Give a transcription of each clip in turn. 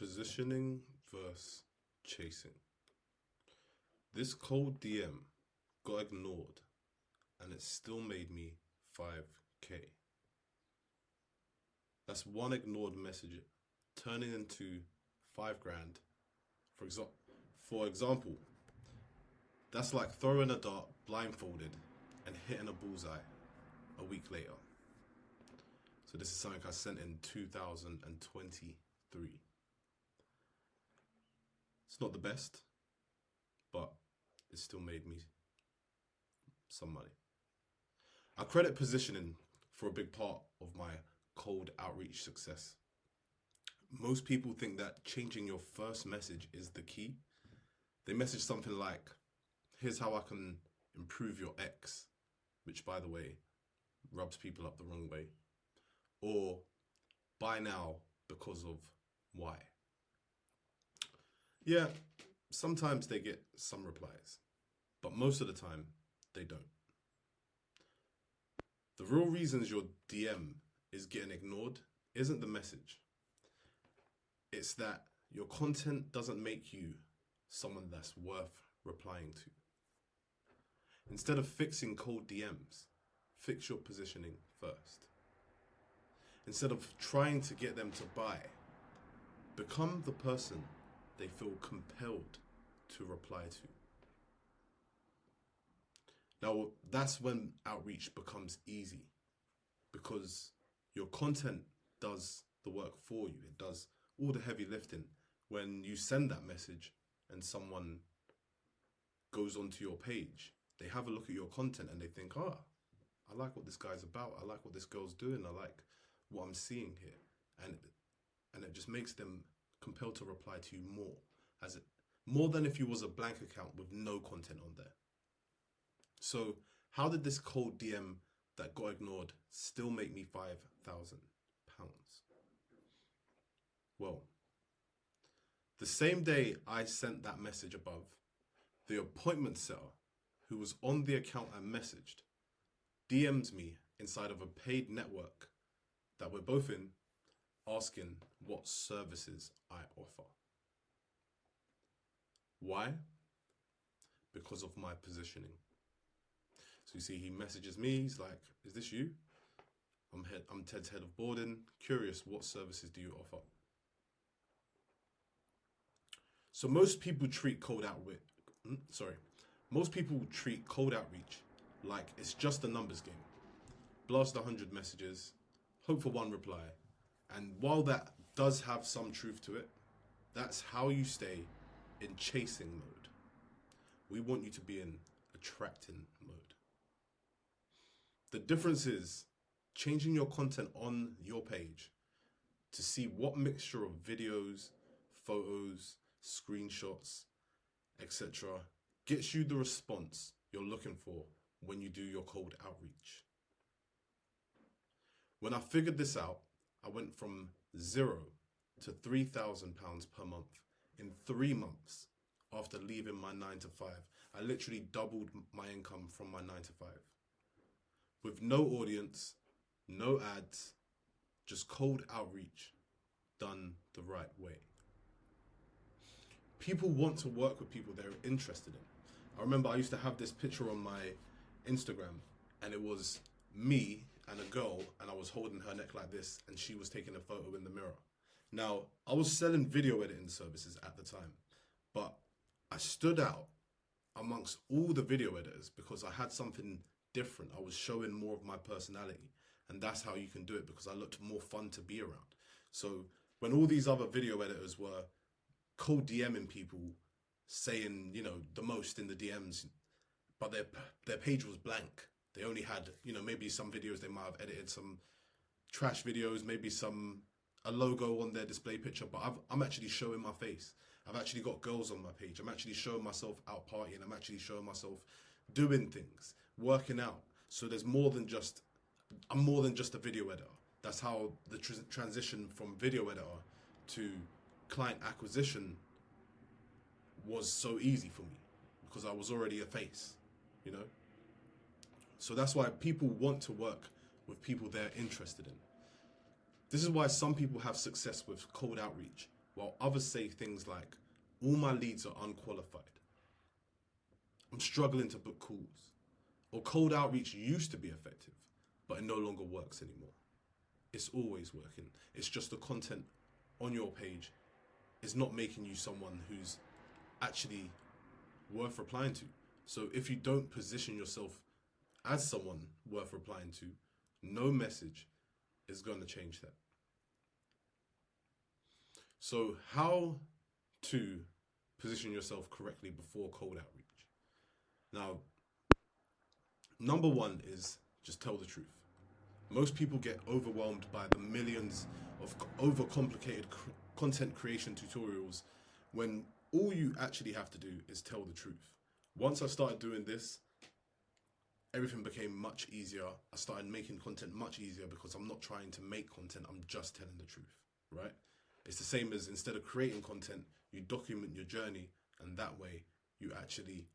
Positioning versus chasing. This cold DM got ignored and it still made me 5k. That's one ignored message turning into 5 grand. For example, that's like throwing a dart blindfolded and hitting a bullseye a week later. So this is something I sent in 2023. It's not the best, but it still made me some money. I credit positioning for a big part of my cold outreach success. Most people think that changing your first message is the key. They message something like, here's how I can improve your ex, which by the way, rubs people up the wrong way. Or buy now because of Y. Yeah, sometimes they get some replies, but most of the time they don't. The real reasons your DM is getting ignored isn't the message. It's that your content doesn't make you someone that's worth replying to. Instead of fixing cold DMs, fix your positioning first. Instead of trying to get them to buy, become the person they feel compelled to reply to. Now, that's when outreach becomes easy, because your content does the work for you. It does all the heavy lifting. When you send that message and someone goes onto your page, they have a look at your content and they think, I like what this guy's about. I like what this girl's doing. I like what I'm seeing here. And it just makes them compelled to reply to you more than if you was a blank account with no content on there. So how did this cold DM that got ignored still make me £5,000? Well, the same day I sent that message above, the appointment setter who was on the account I messaged DMs me inside of a paid network that we're both in, asking what services I offer. Why? Because of my positioning. So you see, he messages me, he's like, is this you? I'm Ted's head of boarding. Curious, what services do you offer? So most people treat cold outreach like it's just a numbers game. Blast 100 messages, hope for one reply. And while that does have some truth to it, that's how you stay in chasing mode. We want you to be in attracting mode. The difference is changing your content on your page to see what mixture of videos, photos, screenshots, etc. gets you the response you're looking for when you do your cold outreach. When I figured this out, I went from 0 to £3,000 per month in 3 months after leaving my 9 to 5. I literally doubled my income from my 9 to 5. With no audience, no ads, just cold outreach done the right way. People want to work with people they're interested in. I remember I used to have this picture on my Instagram and it was me and a girl and I was holding her neck like this and she was taking a photo in the mirror. Now, I was selling video editing services at the time, but I stood out amongst all the video editors because I had something different. I was showing more of my personality, and that's how you can do it, because I looked more fun to be around. So when all these other video editors were cold DMing people saying, the most in the DMs, but their page was blank. They only had, maybe some videos they might have edited, some trash videos, maybe a logo on their display picture, but I'm actually showing my face. I've actually got girls on my page. I'm actually showing myself out partying. I'm actually showing myself doing things, working out. So I'm more than just a video editor. That's how the transition from video editor to client acquisition was so easy for me, because I was already a face, So that's why people want to work with people they're interested in. This is why some people have success with cold outreach while others say things like, all my leads are unqualified. I'm struggling to book calls. Or cold outreach used to be effective, but it no longer works anymore. It's always working. It's just the content on your page is not making you someone who's actually worth replying to. So if you don't position yourself as someone worth replying to, no message is going to change that. So how to position yourself correctly before cold outreach? Now, number one is just tell the truth. Most people get overwhelmed by the millions of overcomplicated content creation tutorials when all you actually have to do is tell the truth. Once I started doing this, everything became much easier. I started making content much easier because I'm not trying to make content, I'm just telling the truth, right? It's the same as instead of creating content, you document your journey, and that way you actually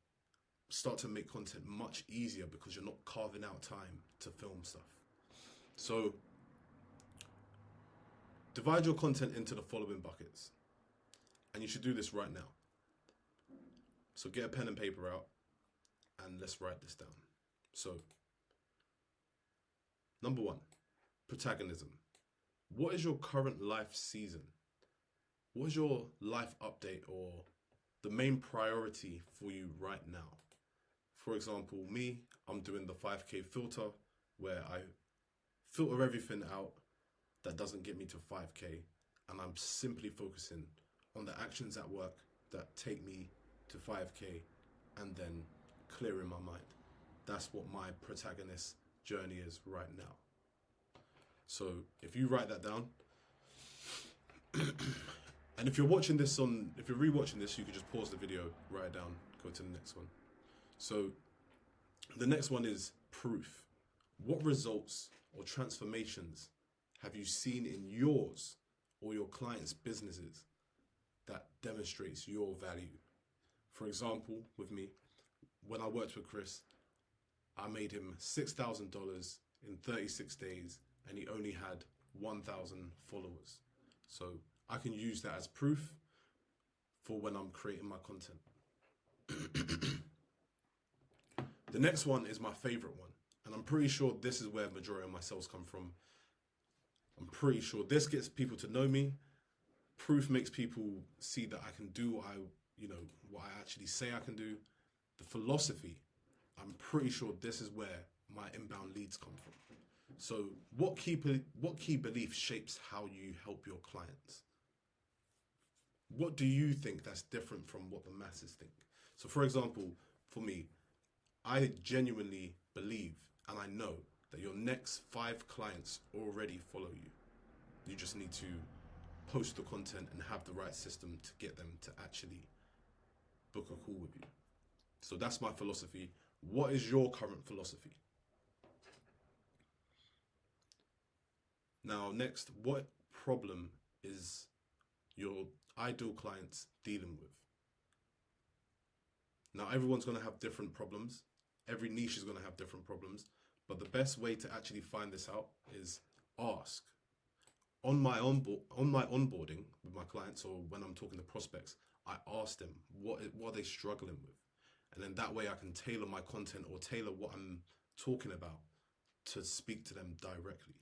start to make content much easier because you're not carving out time to film stuff. So divide your content into the following buckets, and you should do this right now. So get a pen and paper out and let's write this down. So number one, protagonism. What is your current life season? What is your life update or the main priority for you right now? For example, me, I'm doing the 5K filter where I filter everything out that doesn't get me to 5K, and I'm simply focusing on the actions at work that take me to 5K and then clearing my mind. That's what my protagonist journey is right now. So if you write that down, and if you're rewatching this, you can just pause the video, write it down, go to the next one. So the next one is proof. What results or transformations have you seen in yours or your clients' businesses that demonstrates your value? For example, with me, when I worked with Chris, I made him $6,000 in 36 days and he only had 1,000 followers. So I can use that as proof for when I'm creating my content. The next one is my favorite one, and I'm pretty sure this is where the majority of my sales come from. I'm pretty sure this gets people to know me. Proof makes people see that I can do what I actually say I can do. The philosophy, I'm pretty sure this is where my inbound leads come from. So what key belief shapes how you help your clients? What do you think that's different from what the masses think? So for example, for me, I genuinely believe and I know that your next 5 clients already follow you. You just need to post the content and have the right system to get them to actually book a call with you. So that's my philosophy. What is your current philosophy? Now, next, what problem is your ideal clients dealing with? Now, everyone's going to have different problems. Every niche is going to have different problems. But the best way to actually find this out is ask. On my onboarding with my clients, or when I'm talking to prospects, I ask them what are they struggling with, and then that way I can tailor my content or tailor what I'm talking about to speak to them directly.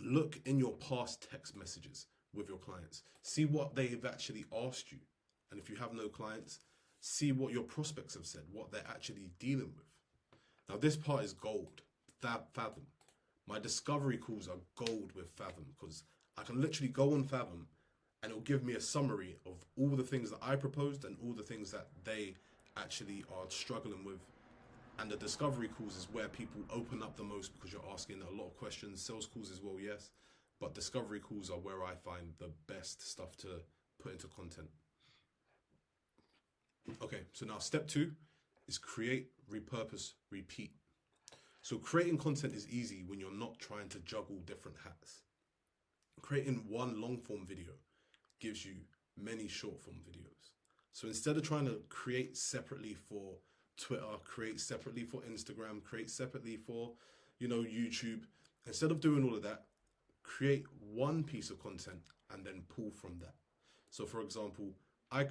Look in your past text messages with your clients. See what they've actually asked you, and if you have no clients, see what your prospects have said, what they're actually dealing with. Now this part is gold. Fathom. My discovery calls are gold with Fathom because I can literally go on Fathom and it'll give me a summary of all the things that I proposed and all the things that they actually are struggling with. And the discovery calls is where people open up the most because you're asking a lot of questions. Sales calls as well, yes. But discovery calls are where I find the best stuff to put into content. Okay, so now step 2 is create, repurpose, repeat. So creating content is easy when you're not trying to juggle different hats. Creating one long form video gives you many short form videos. So instead of trying to create separately for Twitter, create separately for Instagram, create separately for, YouTube, instead of doing all of that, create one piece of content and then pull from that. So for example, I'm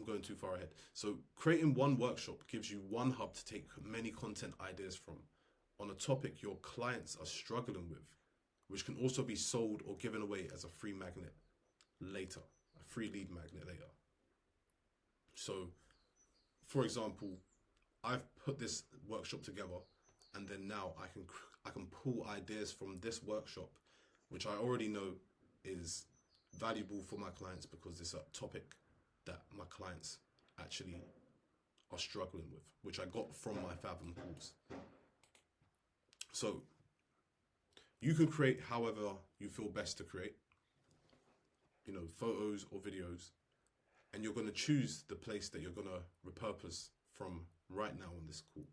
going too far ahead. So creating one workshop gives you one hub to take many content ideas from on a topic your clients are struggling with, which can also be sold or given away as a free magnet later, a free lead magnet later. So, for example, I've put this workshop together, and then now I can pull ideas from this workshop, which I already know is valuable for my clients because it's a topic that my clients actually are struggling with, which I got from my Fathom calls. So you can create however you feel best to create, photos or videos, and you're going to choose the place that you're going to repurpose from right now on this call.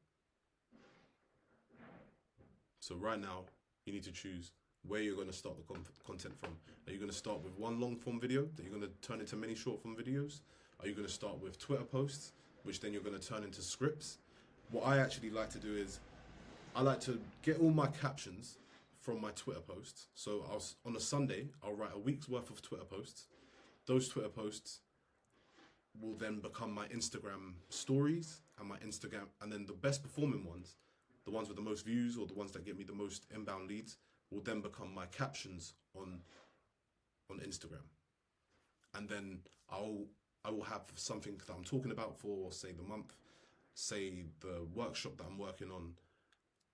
So right now, you need to choose where you're going to start the content from. Are you going to start with one long form video that you're going to turn into many short form videos? Are you going to start with Twitter posts, which then you're going to turn into scripts? What I actually like to do is I like to get all my captions from my Twitter posts. So on a Sunday, I'll write a week's worth of Twitter posts. Those Twitter posts will then become my Instagram stories and then the best performing ones, the ones with the most views or the ones that get me the most inbound leads, will then become my captions on Instagram. And then I will have something that I'm talking about for, say, the month, say the workshop that I'm working on.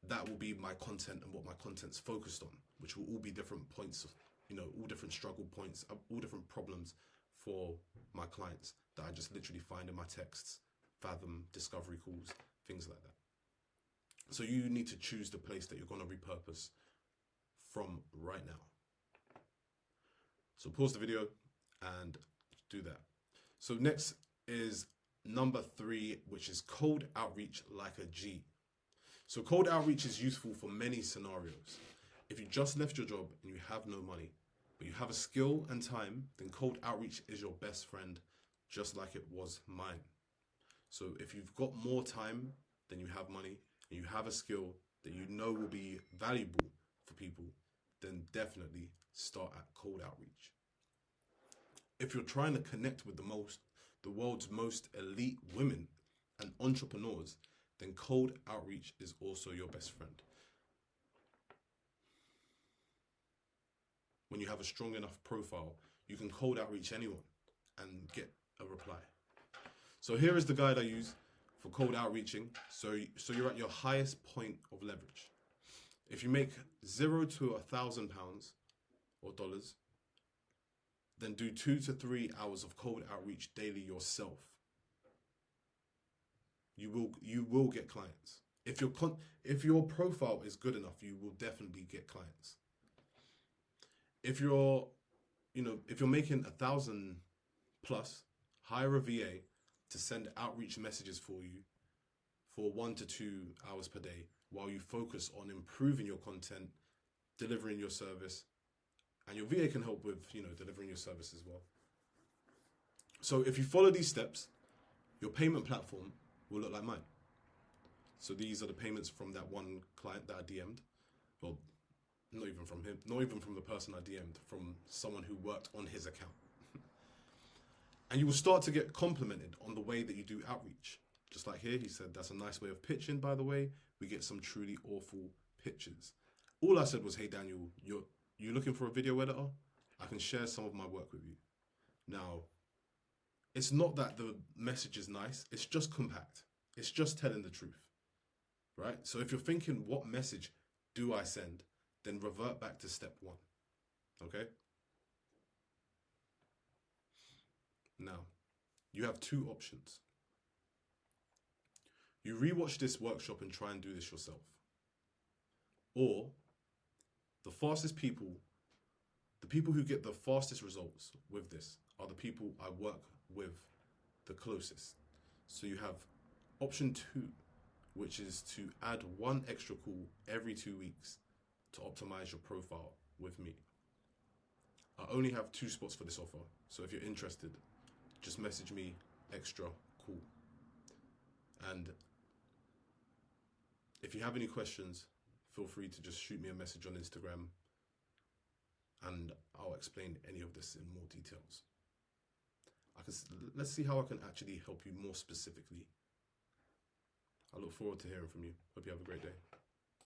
That will be my content and what my content's focused on, which will all be different points, all different struggle points, all different problems for my clients that I just literally find in my texts, Fathom, discovery calls, things like that. So you need to choose the place that you're going to repurpose from right now. So pause the video and do that. So next is number 3, which is cold outreach like a G. So cold outreach is useful for many scenarios. If you just left your job and you have no money, but you have a skill and time, then cold outreach is your best friend, just like it was mine. So if you've got more time than you have money, and you have a skill that you know will be valuable for people, then definitely start at cold outreach. If you're trying to connect with the world's most elite women and entrepreneurs, then cold outreach is also your best friend. When you have a strong enough profile, you can cold outreach anyone and get a reply. So here is the guide I use for cold outreaching. So you're at your highest point of leverage. If you make £0 to £1,000 or dollars, then do 2 to 3 hours of cold outreach daily yourself. You will get clients. If your profile is good enough, you will definitely get clients. If you're making 1,000 plus, hire a VA to send outreach messages for you for 1 to 2 hours per day while you focus on improving your content, delivering your service, and your VA can help with, delivering your service as well. So if you follow these steps, your payment platform will look like mine. So these are the payments from that one client that I DM'd. Well, not even from him, not even from the person I DM'd, from someone who worked on his account. And you will start to get complimented on the way that you do outreach. Just like here, he said, that's a nice way of pitching, by the way. We get some truly awful pitches. All I said was, hey, Daniel, you looking for a video editor? I can share some of my work with you. Now, it's not that the message is nice. It's just compact. It's just telling the truth, right? So if you're thinking, what message do I send? Then revert back to step 1, okay? Now, you have 2 options. You rewatch this workshop and try and do this yourself. Or the people who get the fastest results with this are the people I work with the closest. So you have option 2, which is to add 1 extra call every 2 weeks to optimize your profile with me. I only have 2 spots for this offer. So if you're interested, just message me extra cool. And if you have any questions, feel free to just shoot me a message on Instagram. explain any of this in more details. Let's see how I can actually help you more specifically. I look forward to hearing from you. Hope you have a great day.